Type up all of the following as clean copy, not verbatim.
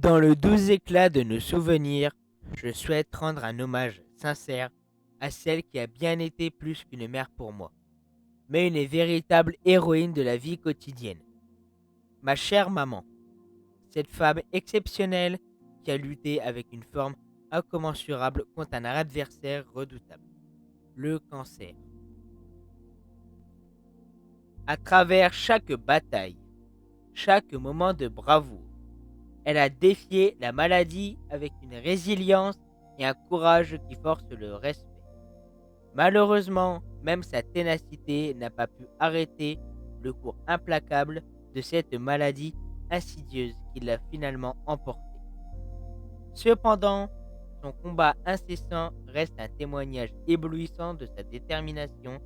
Dans le doux éclat de nos souvenirs, je souhaite rendre un hommage sincère à celle qui a bien été plus qu'une mère pour moi, mais une véritable héroïne de la vie quotidienne. Ma chère maman, cette femme exceptionnelle qui a lutté avec une forme incommensurable contre un adversaire redoutable, le cancer. À travers chaque bataille, chaque moment de bravoure, elle a défié la maladie avec une résilience et un courage qui forcent le respect. Malheureusement, même sa ténacité n'a pas pu arrêter le cours implacable de cette maladie insidieuse qui l'a finalement emporté. Cependant, son combat incessant reste un témoignage éblouissant de sa détermination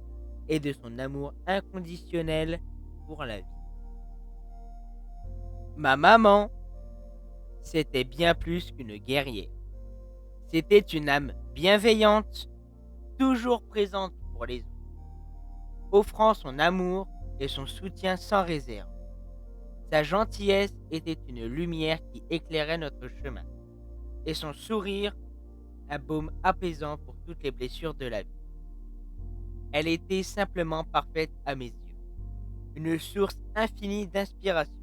et de son amour inconditionnel pour la vie. Ma maman, c'était bien plus qu'une guerrière. C'était une âme bienveillante, toujours présente pour les autres, offrant son amour et son soutien sans réserve. Sa gentillesse était une lumière qui éclairait notre chemin, et son sourire un baume apaisant pour toutes les blessures de la vie. Elle était simplement parfaite à mes yeux, une source infinie d'inspiration.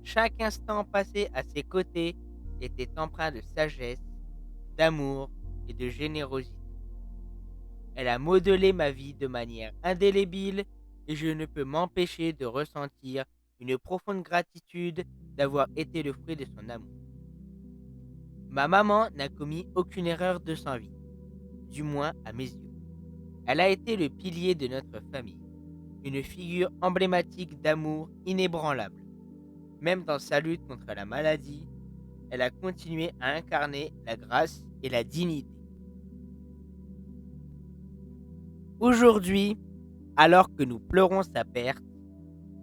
Chaque instant passé à ses côtés était empreint de sagesse, d'amour et de générosité. Elle a modelé ma vie de manière indélébile et je ne peux m'empêcher de ressentir une profonde gratitude d'avoir été le fruit de son amour. Ma maman n'a commis aucune erreur de sa vie, du moins à mes yeux. Elle a été le pilier de notre famille, une figure emblématique d'amour inébranlable. Même dans sa lutte contre la maladie, elle a continué à incarner la grâce et la dignité. Aujourd'hui, alors que nous pleurons sa perte,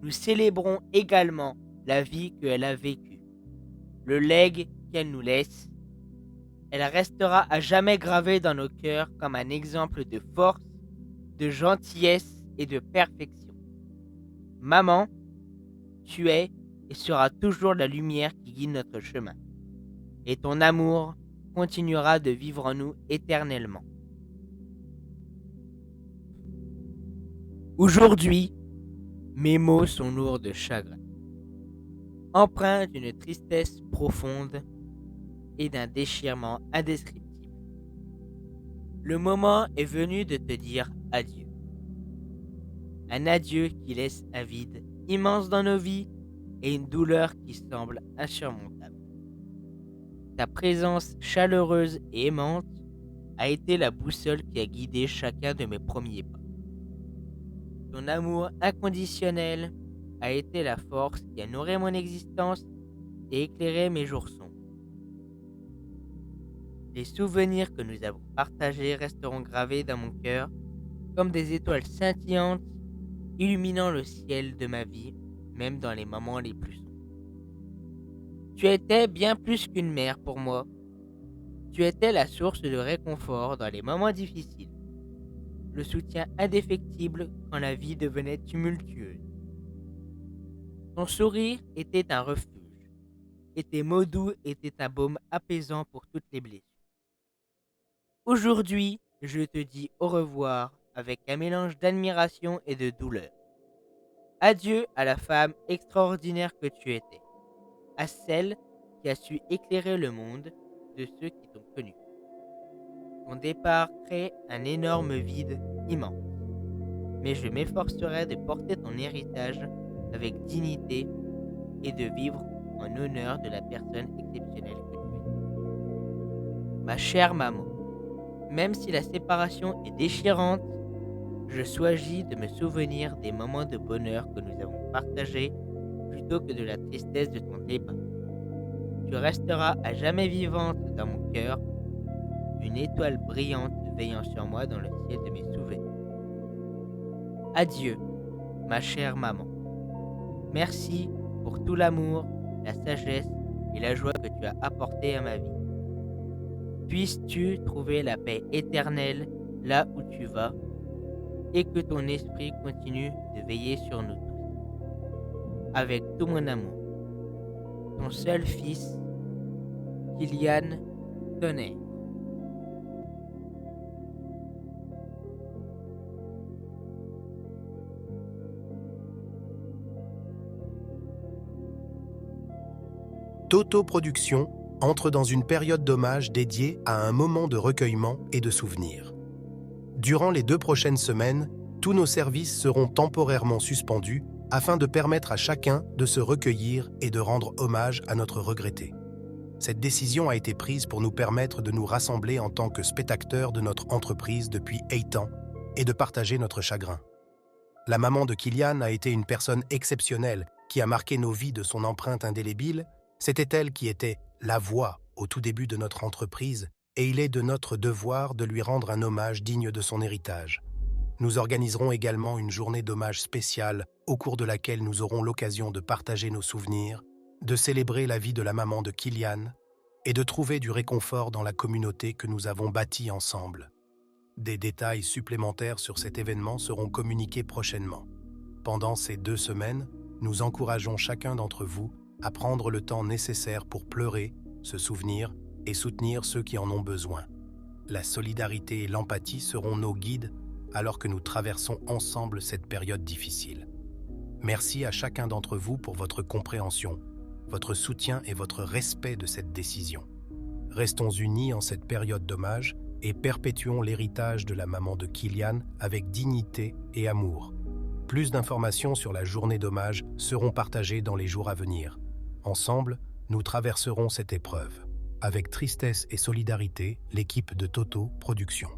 nous célébrons également la vie qu'elle a vécue, le legs qu'elle nous laisse. Elle restera à jamais gravée dans nos cœurs comme un exemple de force, de gentillesse et de perfection. Maman, tu es et seras toujours la lumière qui guide notre chemin. Et ton amour continuera de vivre en nous éternellement. Aujourd'hui, mes mots sont lourds de chagrin, empreints d'une tristesse profonde et d'un déchirement indescriptible. Le moment est venu de te dire adieu. Un adieu qui laisse un vide immense dans nos vies et une douleur qui semble insurmontable. Ta présence chaleureuse et aimante a été la boussole qui a guidé chacun de mes premiers pas. Ton amour inconditionnel a été la force qui a nourri mon existence et éclairé mes jours sombres. Les souvenirs que nous avons partagés resteront gravés dans mon cœur comme des étoiles scintillantes illuminant le ciel de ma vie, même dans les moments les plus sombres. Tu étais bien plus qu'une mère pour moi. Tu étais la source de réconfort dans les moments difficiles, le soutien indéfectible quand la vie devenait tumultueuse. Ton sourire était un refuge, et tes mots doux étaient un baume apaisant pour toutes les blessures. Aujourd'hui, je te dis au revoir avec un mélange d'admiration et de douleur. Adieu à la femme extraordinaire que tu étais, à celle qui a su éclairer le monde de ceux qui t'ont connu. Ton départ crée un énorme vide immense, mais je m'efforcerai de porter ton héritage avec dignité et de vivre en honneur de la personne exceptionnelle que tu es. Ma chère maman, même si la séparation est déchirante, je choisis de me souvenir des moments de bonheur que nous avons partagés plutôt que de la tristesse de ton départ. Tu resteras à jamais vivante dans mon cœur, une étoile brillante veillant sur moi dans le ciel de mes souvenirs. Adieu, ma chère maman. Merci pour tout l'amour, la sagesse et la joie que tu as apporté à ma vie. Puisses-tu trouver la paix éternelle là où tu vas et que ton esprit continue de veiller sur nous tous. Avec tout mon amour, ton seul fils, Kylian Tonnerre. Toto Productions entre dans une période d'hommage dédiée à un moment de recueillement et de souvenir. Durant les 2 prochaines semaines, tous nos services seront temporairement suspendus afin de permettre à chacun de se recueillir et de rendre hommage à notre regretté. Cette décision a été prise pour nous permettre de nous rassembler en tant que spectateurs de notre entreprise depuis 8 ans et de partager notre chagrin. La maman de Kylian a été une personne exceptionnelle qui a marqué nos vies de son empreinte indélébile. C'était elle qui était la voix au tout début de notre entreprise et il est de notre devoir de lui rendre un hommage digne de son héritage. Nous organiserons également une journée d'hommage spéciale au cours de laquelle nous aurons l'occasion de partager nos souvenirs, de célébrer la vie de la maman de Kylian et de trouver du réconfort dans la communauté que nous avons bâtie ensemble. Des détails supplémentaires sur cet événement seront communiqués prochainement. Pendant ces 2 semaines, nous encourageons chacun d'entre vous à prendre le temps nécessaire pour pleurer, se souvenir et soutenir ceux qui en ont besoin. La solidarité et l'empathie seront nos guides alors que nous traversons ensemble cette période difficile. Merci à chacun d'entre vous pour votre compréhension, votre soutien et votre respect de cette décision. Restons unis en cette période d'hommage et perpétuons l'héritage de la maman de Kylian avec dignité et amour. Plus d'informations sur la journée d'hommage seront partagées dans les jours à venir. Ensemble, nous traverserons cette épreuve. Avec tristesse et solidarité, l'équipe de Toto Productions.